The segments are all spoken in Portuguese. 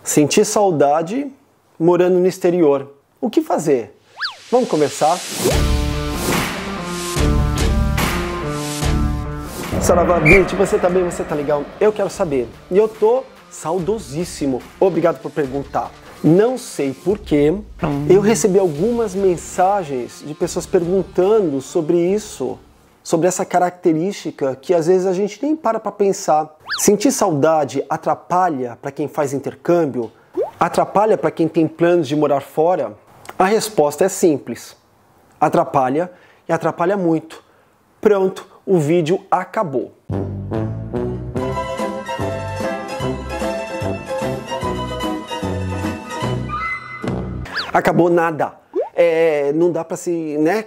Sentir saudade morando no exterior. O que fazer? Vamos conversar? Saravá, Bint, você tá bem? Você tá legal? Eu quero saber. E eu tô saudosíssimo. Obrigado por perguntar. Não sei porquê, eu recebi algumas mensagens de pessoas perguntando sobre isso, sobre essa característica que às vezes a gente nem para pensar. Sentir saudade atrapalha para quem faz intercâmbio? Atrapalha para quem tem planos de morar fora? A resposta é simples. Atrapalha e atrapalha muito. Pronto, o vídeo acabou. Acabou nada. Não dá para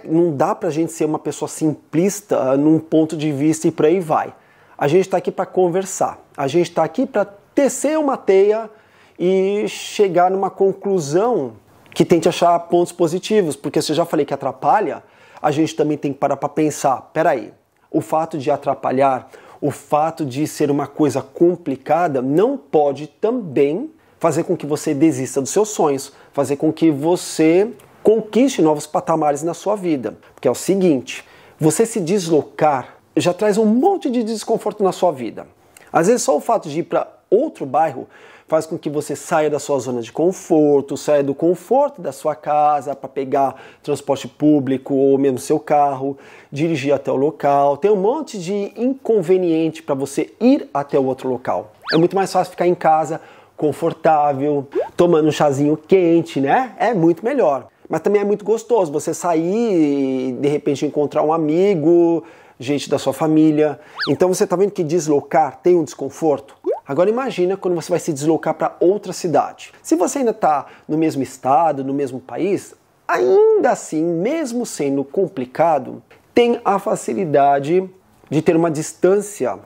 não dá pra gente ser uma pessoa simplista num ponto de vista e por aí vai. A gente está aqui para conversar. A gente está aqui para tecer uma teia e chegar numa conclusão que tente achar pontos positivos, porque se eu já falei que atrapalha, a gente também tem que parar para pensar. Peraí, o fato de atrapalhar, o fato de ser uma coisa complicada, não pode também fazer com que você desista dos seus sonhos, fazer com que você conquiste novos patamares na sua vida. Porque é o seguinte, você se deslocar já traz um monte de desconforto na sua vida. Às vezes só o fato de ir para outro bairro faz com que você saia da sua zona de conforto, saia do conforto da sua casa para pegar transporte público ou mesmo seu carro, dirigir até o local. Tem um monte de inconveniente para você ir até o outro local. É muito mais fácil ficar em casa, confortável, tomando um chazinho quente, né? É muito melhor. Mas também é muito gostoso você sair e de repente encontrar um amigo, gente da sua família. Então você está vendo que deslocar tem um desconforto? Agora imagina quando você vai se deslocar para outra cidade. Se você ainda está no mesmo estado, no mesmo país, ainda assim, mesmo sendo complicado, tem a facilidade de ter uma distância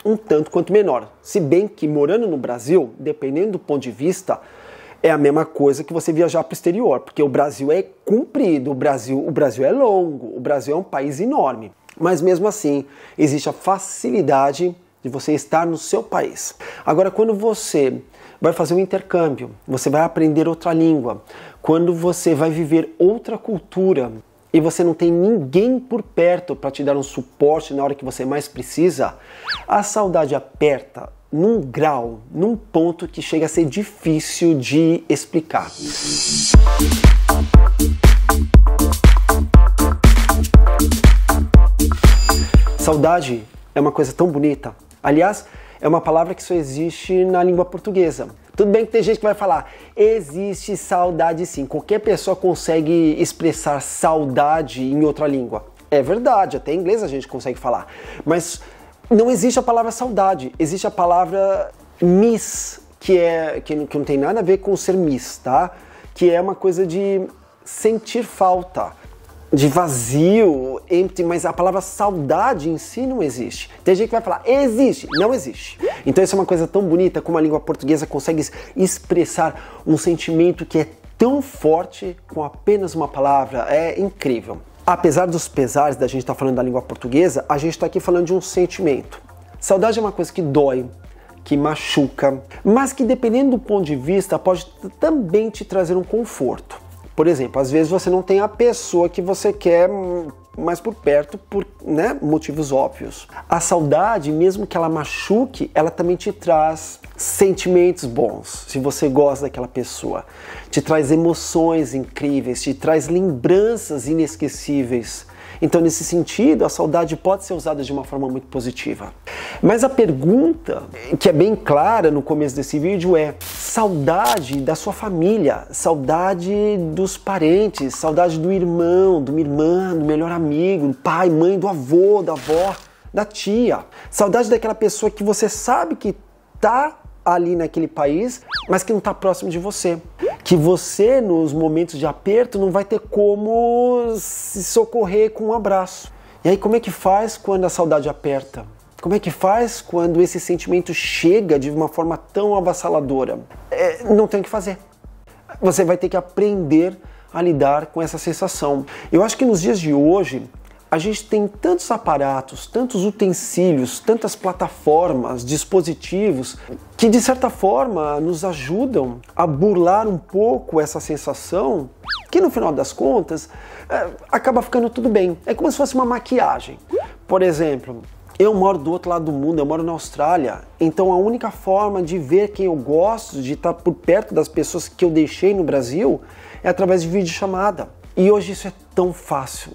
um tanto quanto menor. Se bem que morando no Brasil, dependendo do ponto de vista, é a mesma coisa que você viajar para o exterior, porque o Brasil é comprido, o Brasil é longo, o Brasil é um país enorme. Mas mesmo assim, existe a facilidade de você estar no seu país. Agora, quando você vai fazer um intercâmbio, você vai aprender outra língua, quando você vai viver outra cultura e você não tem ninguém por perto para te dar um suporte na hora que você mais precisa, a saudade aperta num grau, num ponto que chega a ser difícil de explicar. Saudade é uma coisa tão bonita. Aliás, é uma palavra que só existe na língua portuguesa. Tudo bem que tem gente que vai falar, existe saudade sim. Qualquer pessoa consegue expressar saudade em outra língua. É verdade, até em inglês a gente consegue falar. Mas não existe a palavra saudade, existe a palavra miss, que não tem nada a ver com ser miss, tá? Que é uma coisa de sentir falta, de vazio, empty, mas a palavra saudade em si não existe. Tem gente que vai falar, existe, não existe. Então isso é uma coisa tão bonita como a língua portuguesa consegue expressar um sentimento que é tão forte com apenas uma palavra, é incrível. Apesar dos pesares da gente estar falando da língua portuguesa, a gente está aqui falando de um sentimento. Saudade é uma coisa que dói, que machuca, mas que dependendo do ponto de vista pode também te trazer um conforto. Por exemplo, às vezes você não tem a pessoa que você quer mais por perto por motivos óbvios. A saudade, mesmo que ela machuque, ela também te traz sentimentos bons, se você gosta daquela pessoa. Te traz emoções incríveis, te traz lembranças inesquecíveis. Então, nesse sentido, a saudade pode ser usada de uma forma muito positiva. Mas a pergunta, que é bem clara no começo desse vídeo, é saudade da sua família, saudade dos parentes, saudade do irmão, de uma irmã, do melhor amigo, do pai, mãe, do avô, da avó, da tia. Saudade daquela pessoa que você sabe que está ali naquele país, mas que não está próximo de você. Que você, nos momentos de aperto, não vai ter como se socorrer com um abraço. E aí, como é que faz quando a saudade aperta? Como é que faz quando esse sentimento chega de uma forma tão avassaladora? Não tem o que fazer. Você vai ter que aprender a lidar com essa sensação. Eu acho que nos dias de hoje, a gente tem tantos aparatos, tantos utensílios, tantas plataformas, dispositivos que de certa forma nos ajudam a burlar um pouco essa sensação que no final das contas acaba ficando tudo bem. É como se fosse uma maquiagem. Por exemplo, eu moro do outro lado do mundo, eu moro na Austrália, então a única forma de ver quem eu gosto, de estar por perto das pessoas que eu deixei no Brasil, é através de videochamada. E hoje isso é tão fácil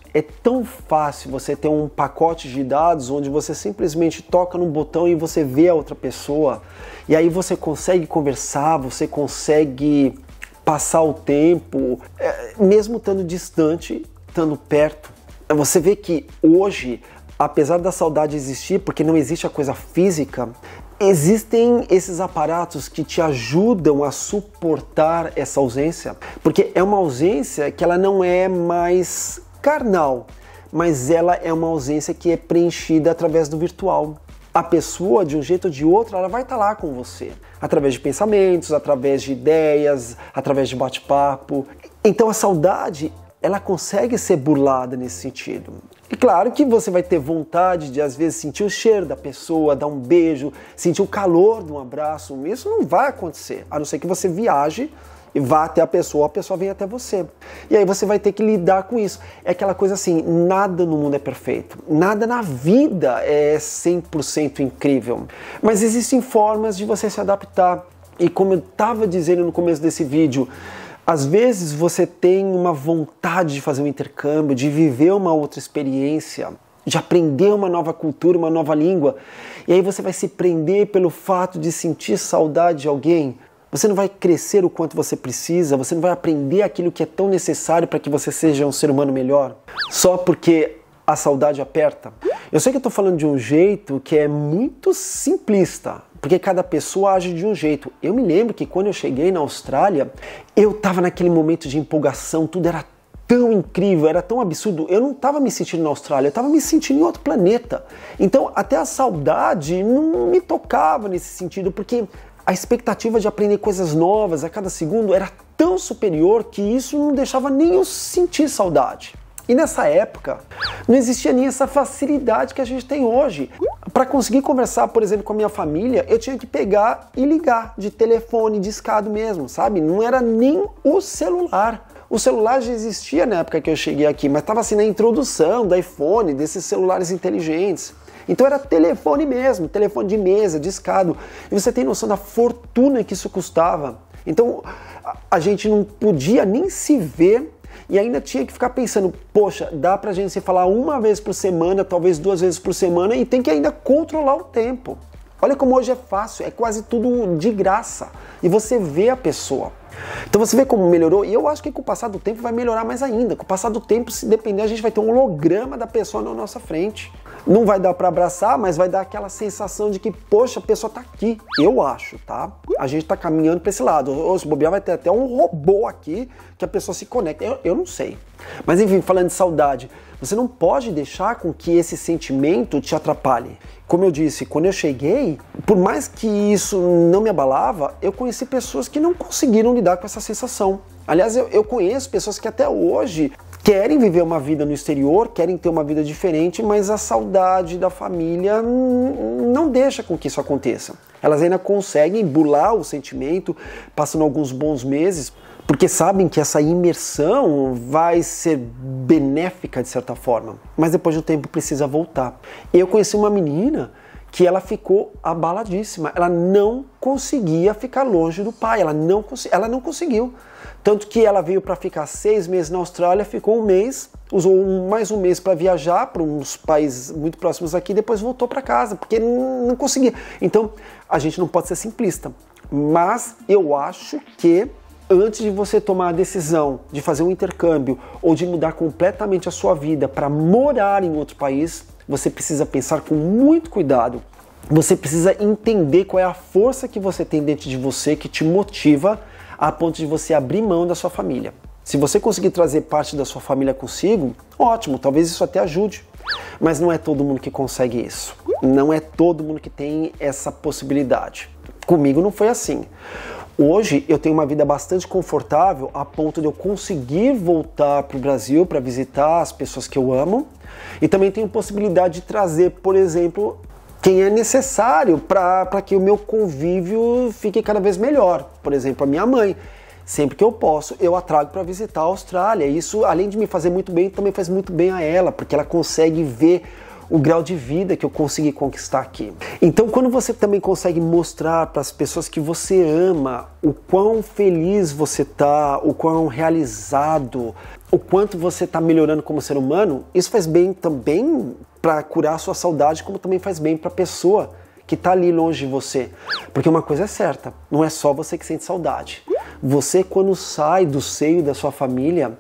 você ter um pacote de dados onde você simplesmente toca no botão e você vê a outra pessoa, e aí você consegue conversar, você consegue passar o tempo, mesmo estando distante, estando perto. Você vê que hoje, apesar da saudade existir, porque não existe a coisa física, existem esses aparatos que te ajudam a suportar essa ausência, porque é uma ausência que ela não é mais carnal, mas ela é uma ausência que é preenchida através do virtual. A pessoa, de um jeito ou de outro, ela vai estar lá com você, através de pensamentos, através de ideias, através de bate-papo. Então a saudade, ela consegue ser burlada nesse sentido. E claro que você vai ter vontade de, às vezes, sentir o cheiro da pessoa, dar um beijo, sentir o calor de um abraço. Isso não vai acontecer, a não ser que você viaje e vá até a pessoa vem até você. E aí você vai ter que lidar com isso. É aquela coisa assim, nada no mundo é perfeito. Nada na vida é 100% incrível. Mas existem formas de você se adaptar. E como eu estava dizendo no começo desse vídeo, às vezes você tem uma vontade de fazer um intercâmbio, de viver uma outra experiência, de aprender uma nova cultura, uma nova língua, e aí você vai se prender pelo fato de sentir saudade de alguém. Você não vai crescer o quanto você precisa, você não vai aprender aquilo que é tão necessário para que você seja um ser humano melhor, só porque a saudade aperta. Eu sei que eu estou falando de um jeito que é muito simplista, porque cada pessoa age de um jeito. Eu me lembro que quando eu cheguei na Austrália, eu estava naquele momento de empolgação, tudo era tão incrível, era tão absurdo. Eu não estava me sentindo na Austrália, eu estava me sentindo em outro planeta. Então até a saudade não me tocava nesse sentido, porque a expectativa de aprender coisas novas a cada segundo era tão superior que isso não deixava nem eu sentir saudade. E nessa época, não existia nem essa facilidade que a gente tem hoje. Para conseguir conversar, por exemplo, com a minha família, eu tinha que pegar e ligar de telefone, discado mesmo, sabe? Não era nem o celular. O celular já existia na época que eu cheguei aqui, mas estava assim na introdução do iPhone, desses celulares inteligentes. Então era telefone mesmo, telefone de mesa, discado. E você tem noção da fortuna que isso custava. Então a gente não podia nem se ver e ainda tinha que ficar pensando, poxa, dá pra gente se falar uma vez por semana, talvez 2 vezes por semana, e tem que ainda controlar o tempo. Olha como hoje é fácil, é quase tudo de graça. E você vê a pessoa. Então você vê como melhorou, e eu acho que com o passar do tempo vai melhorar mais ainda. Com o passar do tempo, se depender, a gente vai ter um holograma da pessoa na nossa frente. Não vai dar para abraçar, mas vai dar aquela sensação de que, poxa, a pessoa tá aqui. Eu acho, tá? A gente tá caminhando para esse lado. Ou se bobear, vai ter até um robô aqui que a pessoa se conecta. Eu não sei. Mas enfim, falando de saudade, você não pode deixar com que esse sentimento te atrapalhe. Como eu disse, quando eu cheguei, por mais que isso não me abalava, eu conheci pessoas que não conseguiram lidar com essa sensação. Aliás, eu conheço pessoas que até hoje querem viver uma vida no exterior, querem ter uma vida diferente, mas a saudade da família não deixa com que isso aconteça. Elas ainda conseguem burlar o sentimento, passando alguns bons meses, porque sabem que essa imersão vai ser benéfica de certa forma, mas depois do tempo precisa voltar. Eu conheci uma menina que ela ficou abaladíssima, ela não conseguia ficar longe do pai, ela não conseguiu. Tanto que ela veio para ficar 6 meses na Austrália, ficou 1 mês, usou mais 1 mês para viajar para uns países muito próximos aqui, depois voltou para casa, porque não conseguia. Então, a gente não pode ser simplista, mas eu acho que antes de você tomar a decisão de fazer um intercâmbio ou de mudar completamente a sua vida para morar em outro país, você precisa pensar com muito cuidado. Você precisa entender qual é a força que você tem dentro de você que te motiva a ponto de você abrir mão da sua família. Se você conseguir trazer parte da sua família consigo, ótimo, talvez isso até ajude. Mas não é todo mundo que consegue isso. Não é todo mundo que tem essa possibilidade. Comigo não foi assim. Hoje eu tenho uma vida bastante confortável a ponto de eu conseguir voltar para o Brasil para visitar as pessoas que eu amo. E também tenho possibilidade de trazer, por exemplo, quem é necessário para que o meu convívio fique cada vez melhor. Por exemplo, a minha mãe. Sempre que eu posso, eu a trago para visitar a Austrália. Isso, além de me fazer muito bem, também faz muito bem a ela, porque ela consegue ver o grau de vida que eu consegui conquistar aqui. Então, quando você também consegue mostrar para as pessoas que você ama o quão feliz você tá, o quão realizado, o quanto você está melhorando como ser humano, isso faz bem também para curar a sua saudade, como também faz bem para a pessoa que está ali longe de você. Porque uma coisa é certa, não é só você que sente saudade. Você, quando sai do seio da sua família,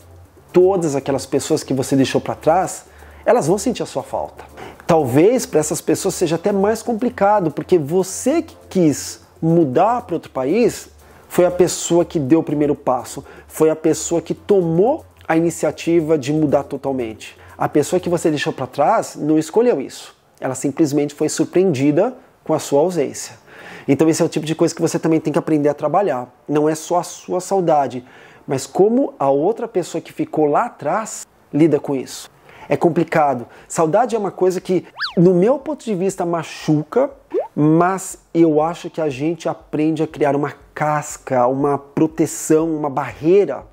todas aquelas pessoas que você deixou para trás, elas vão sentir a sua falta. Talvez para essas pessoas seja até mais complicado, porque você que quis mudar para outro país foi a pessoa que deu o primeiro passo, foi a pessoa que tomou a iniciativa de mudar totalmente. A pessoa que você deixou para trás não escolheu isso. Ela simplesmente foi surpreendida com a sua ausência. Então esse é o tipo de coisa que você também tem que aprender a trabalhar. Não é só a sua saudade, mas como a outra pessoa que ficou lá atrás lida com isso. É complicado. Saudade é uma coisa que, no meu ponto de vista, machuca, mas eu acho que a gente aprende a criar uma casca, uma proteção, uma barreira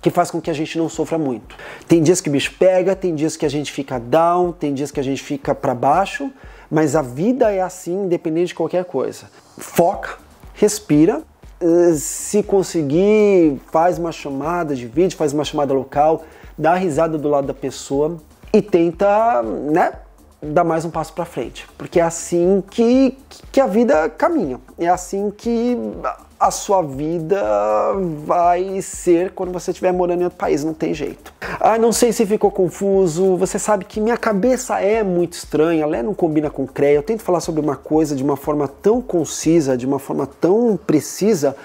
que faz com que a gente não sofra muito. Tem dias que o bicho pega, tem dias que a gente fica down, tem dias que a gente fica para baixo, mas a vida é assim, independente de qualquer coisa. Foca, respira, se conseguir, faz uma chamada de vídeo, faz uma chamada local, dá a risada do lado da pessoa e tenta, dar mais um passo para frente. Porque é assim que a vida caminha, é assim que a sua vida vai ser quando você estiver morando em outro país, não tem jeito. Não sei se ficou confuso, você sabe que minha cabeça é muito estranha, ela não combina com CREA, eu tento falar sobre uma coisa de uma forma tão concisa, de uma forma tão precisa,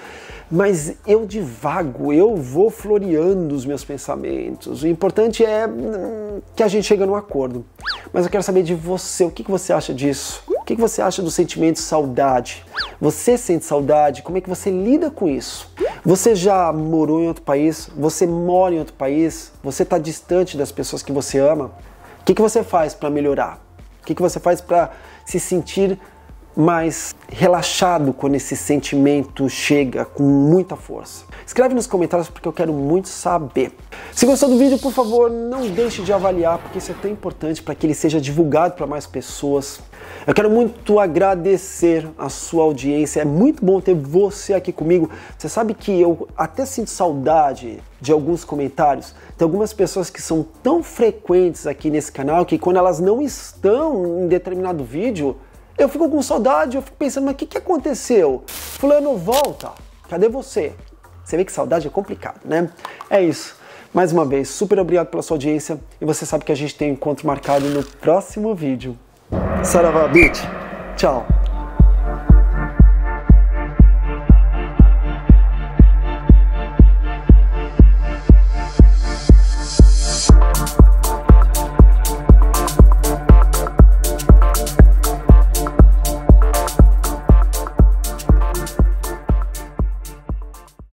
mas eu divago, eu vou floreando os meus pensamentos. O importante é que a gente chega num acordo. Mas eu quero saber de você, o que você acha disso? O que você acha do sentimento de saudade? Você sente saudade? Como é que você lida com isso? Você já morou em outro país? Você mora em outro país? Você está distante das pessoas que você ama? O que você faz para melhorar? O que você faz para se sentir mais relaxado quando esse sentimento chega com muita força? Escreve nos comentários porque eu quero muito saber. Se gostou do vídeo, por favor, não deixe de avaliar, porque isso é tão importante para que ele seja divulgado para mais pessoas. Eu quero muito agradecer a sua audiência, é muito bom ter você aqui comigo. Você sabe que eu até sinto saudade de alguns comentários. Tem algumas pessoas que são tão frequentes aqui nesse canal que quando elas não estão em determinado vídeo, eu fico com saudade, eu fico pensando, mas o que aconteceu? Fulano, volta, cadê você? Você vê que saudade é complicado, né? É isso. Mais uma vez, super obrigado pela sua audiência e você sabe que a gente tem um encontro marcado no próximo vídeo. Saravá, bitch. Tchau.